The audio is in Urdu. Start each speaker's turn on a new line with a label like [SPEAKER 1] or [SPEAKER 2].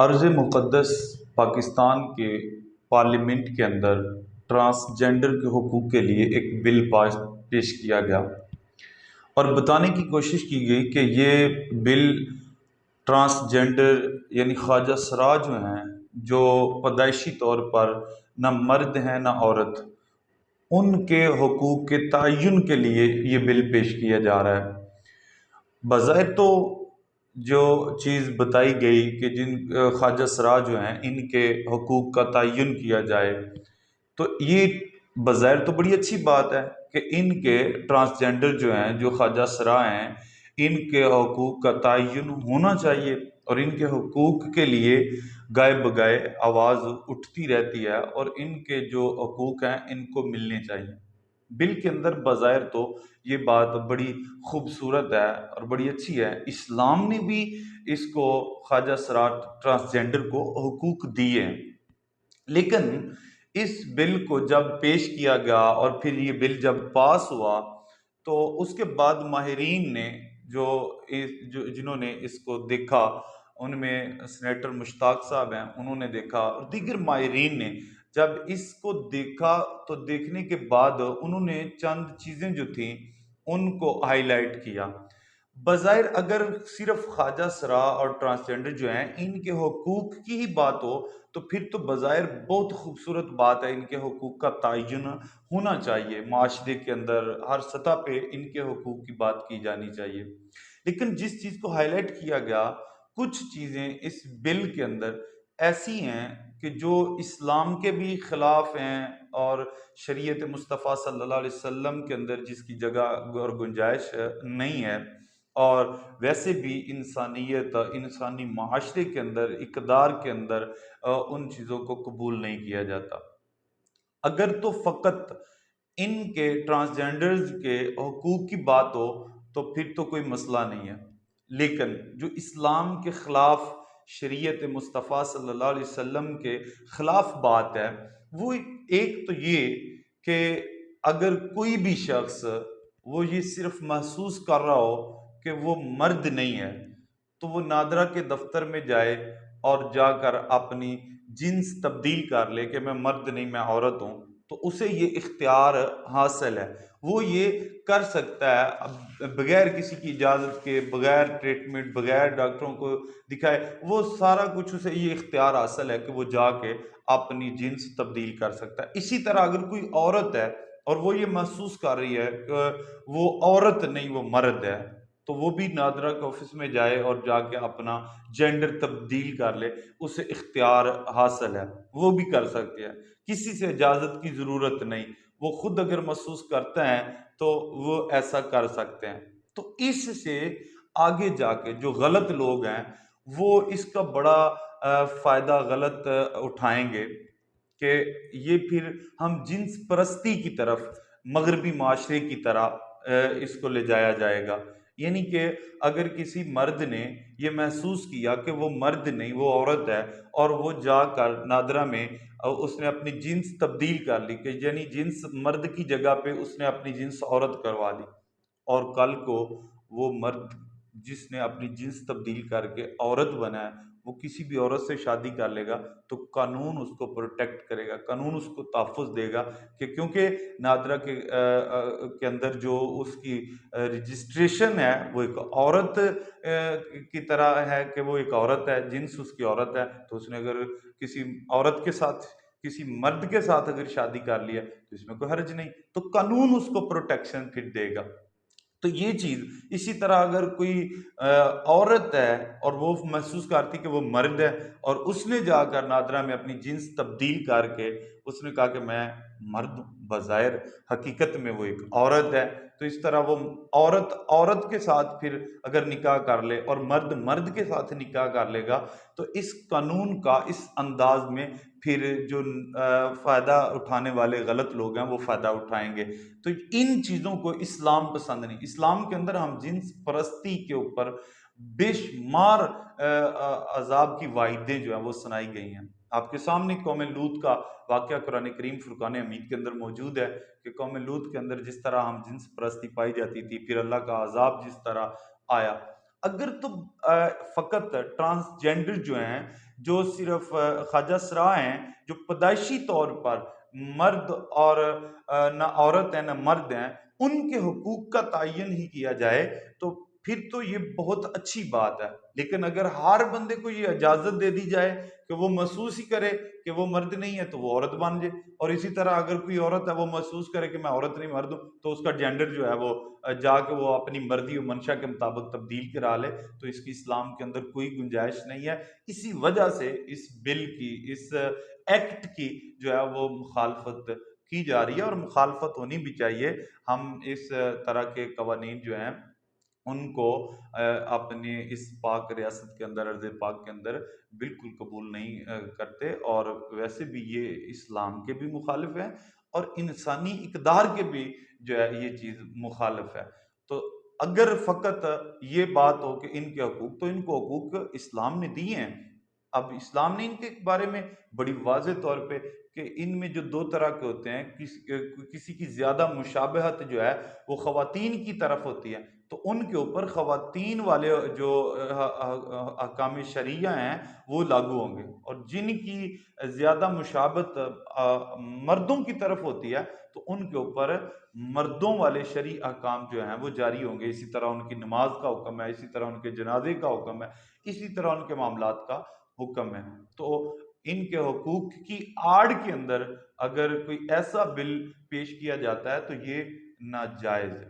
[SPEAKER 1] ارض مقدس پاکستان کے پارلیمنٹ کے اندر ٹرانسجنڈر کے حقوق کے لیے ایک بل پیش کیا گیا اور بتانے کی کوشش کی گئی کہ یہ بل ٹرانسجنڈر یعنی خواجہ سرا جو ہیں، جو پیدائشی طور پر نہ مرد ہیں نہ عورت، ان کے حقوق کے تعین کے لیے یہ بل پیش کیا جا رہا ہے۔ بظاہر تو جو چیز بتائی گئی کہ جن خواجہ سرا جو ہیں ان کے حقوق کا تعین کیا جائے، تو یہ بظاہر تو بڑی اچھی بات ہے کہ ان کے ٹرانسجنڈر جو ہیں، جو خواجہ سرا ہیں، ان کے حقوق کا تعین ہونا چاہیے اور ان کے حقوق کے لیے گائے بگائے آواز اٹھتی رہتی ہے اور ان کے جو حقوق ہیں ان کو ملنے چاہیے۔ بل کے اندر بظاہر تو یہ بات بڑی خوبصورت ہے اور بڑی اچھی ہے، اسلام نے بھی اس کو خواجہ سرا ٹرانسجنڈر کو حقوق دیے ہیں، لیکن اس بل کو جب پیش کیا گیا اور پھر یہ بل جب پاس ہوا تو اس کے بعد ماہرین نے جنہوں نے اس کو دیکھا، ان میں سینیٹر مشتاق صاحب ہیں، انہوں نے دیکھا اور دیگر ماہرین نے جب اس کو دیکھا تو دیکھنے کے بعد انہوں نے چند چیزیں جو تھیں ان کو ہائی لائٹ کیا۔ بظاہر اگر صرف خواجہ سرا اور ٹرانسجنڈر جو ہیں ان کے حقوق کی ہی بات ہو تو پھر تو بظاہر بہت خوبصورت بات ہے، ان کے حقوق کا تعین ہونا چاہیے، معاشرے کے اندر ہر سطح پہ ان کے حقوق کی بات کی جانی چاہیے۔ لیکن جس چیز کو ہائی لائٹ کیا گیا، کچھ چیزیں اس بل کے اندر ایسی ہیں کہ جو اسلام کے بھی خلاف ہیں اور شریعت مصطفیٰ صلی اللہ علیہ وسلم کے اندر جس کی جگہ اور گنجائش نہیں ہے، اور ویسے بھی انسانیت انسانی معاشرے کے اندر اقدار کے اندر ان چیزوں کو قبول نہیں کیا جاتا۔ اگر تو فقط ان کے ٹرانسجنڈرز کے حقوق کی بات ہو تو پھر تو کوئی مسئلہ نہیں ہے، لیکن جو اسلام کے خلاف شریعت مصطفیٰ صلی اللہ علیہ وسلم کے خلاف بات ہے، وہ ایک تو یہ کہ اگر کوئی بھی شخص وہ یہ صرف محسوس کر رہا ہو کہ وہ مرد نہیں ہے تو وہ نادرہ کے دفتر میں جائے اور جا کر اپنی جنس تبدیل کر لے کہ میں مرد نہیں میں عورت ہوں، تو اسے یہ اختیار حاصل ہے، وہ یہ کر سکتا ہے بغیر کسی کی اجازت کے، بغیر ٹریٹمنٹ، بغیر ڈاکٹروں کو دکھائے، وہ سارا کچھ اسے یہ اختیار حاصل ہے کہ وہ جا کے اپنی جنس تبدیل کر سکتا ہے۔ اسی طرح اگر کوئی عورت ہے اور وہ یہ محسوس کر رہی ہے کہ وہ عورت نہیں وہ مرد ہے، تو وہ بھی نادرہ کے آفس میں جائے اور جا کے اپنا جینڈر تبدیل کر لے، اسے اختیار حاصل ہے، وہ بھی کر سکتے ہیں، کسی سے اجازت کی ضرورت نہیں، وہ خود اگر محسوس کرتے ہیں تو وہ ایسا کر سکتے ہیں۔ تو اس سے آگے جا کے جو غلط لوگ ہیں وہ اس کا بڑا فائدہ غلط اٹھائیں گے کہ یہ پھر ہم جنس پرستی کی طرف مغربی معاشرے کی طرح اس کو لے جایا جائے گا، یعنی کہ اگر کسی مرد نے یہ محسوس کیا کہ وہ مرد نہیں وہ عورت ہے اور وہ جا کر نادرہ میں اس نے اپنی جنس تبدیل کر لی، کہ یعنی جنس مرد کی جگہ پہ اس نے اپنی جنس عورت کروا لی، اور کل کو وہ مرد جس نے اپنی جنس تبدیل کر کے عورت بنا ہے وہ کسی بھی عورت سے شادی کر لے گا تو قانون اس کو پروٹیکٹ کرے گا، قانون اس کو تحفظ دے گا، کہ کیونکہ نادرہ کے اندر جو اس کی رجسٹریشن ہے وہ ایک عورت کی طرح ہے، کہ وہ ایک عورت ہے، جنس اس کی عورت ہے، تو اس نے اگر کسی عورت کے ساتھ کسی مرد کے ساتھ اگر شادی کر لیا تو اس میں کوئی حرج نہیں، تو قانون اس کو پروٹیکشن پھر دے گا۔ تو یہ چیز اسی طرح اگر کوئی عورت ہے اور وہ محسوس کرتی کہ وہ مرد ہے اور اس نے جا کر نادرہ میں اپنی جنس تبدیل کر کے اس نے کہا کہ میں مرد ہوں، بظاہر حقیقت میں وہ ایک عورت ہے، تو اس طرح وہ عورت عورت کے ساتھ پھر اگر نکاح کر لے اور مرد مرد کے ساتھ نکاح کر لے گا تو اس قانون کا اس انداز میں پھر جو فائدہ اٹھانے والے غلط لوگ ہیں وہ فائدہ اٹھائیں گے۔ تو ان چیزوں کو اسلام پسند نہیں، اسلام کے اندر ہم جنس پرستی کے اوپر بے شمار عذاب کی وعیدیں جو ہیں وہ سنائی گئی ہیں۔ آپ کے سامنے قوم لوط کا واقعہ قرآن کریم فرقان حمید کے اندر موجود ہے کہ قوم لوط کے اندر جس طرح ہم جنس پرستی پائی جاتی تھی، پھر اللہ کا عذاب جس طرح آیا، اگر تو فقط ٹرانسجینڈر جو ہیں، جو صرف خواجہ سرا ہیں، جو پیدائشی طور پر مرد اور نہ عورت ہیں نہ مرد ہیں، ان کے حقوق کا تعین ہی کیا جائے تو پھر تو یہ بہت اچھی بات ہے۔ لیکن اگر ہر بندے کو یہ اجازت دے دی جائے کہ وہ محسوس ہی کرے کہ وہ مرد نہیں ہے تو وہ عورت بن جائے، اور اسی طرح اگر کوئی عورت ہے وہ محسوس کرے کہ میں عورت نہیں مرد ہوں، تو اس کا جینڈر جو ہے وہ جا کے وہ اپنی مرضی و منشا کے مطابق تبدیل کرا لے، تو اس کی اسلام کے اندر کوئی گنجائش نہیں ہے۔ اسی وجہ سے اس بل کی، اس ایکٹ کی جو ہے وہ مخالفت کی جا رہی ہے، اور مخالفت ہونی بھی چاہیے۔ ہم اس طرح کے قوانین جو ہیں ان کو اپنی اس پاک ریاست کے اندر، ارض پاک کے اندر بالکل قبول نہیں کرتے، اور ویسے بھی یہ اسلام کے بھی مخالف ہیں اور انسانی اقدار کے بھی جو ہے یہ چیز مخالف ہے۔ تو اگر فقط یہ بات ہو کہ ان کے حقوق، تو ان کو حقوق اسلام نے دیے ہیں۔ اب اسلام نے ان کے بارے میں بڑی واضح طور پہ کہ ان میں جو دو طرح کے ہوتے ہیں، کسی کی زیادہ مشابہت جو ہے وہ خواتین کی طرف ہوتی ہے، تو ان کے اوپر خواتین والے جو احکام شرعیہ ہیں وہ لاگو ہوں گے، اور جن کی زیادہ مشابہت مردوں کی طرف ہوتی ہے تو ان کے اوپر مردوں والے شرعی احکام جو ہیں وہ جاری ہوں گے۔ اسی طرح ان کی نماز کا حکم ہے، اسی طرح ان کے جنازے کا حکم ہے، اسی طرح ان کے معاملات کا حکم ہے۔ تو ان کے حقوق کی آڑ کے اندر اگر کوئی ایسا بل پیش کیا جاتا ہے تو یہ ناجائز ہے۔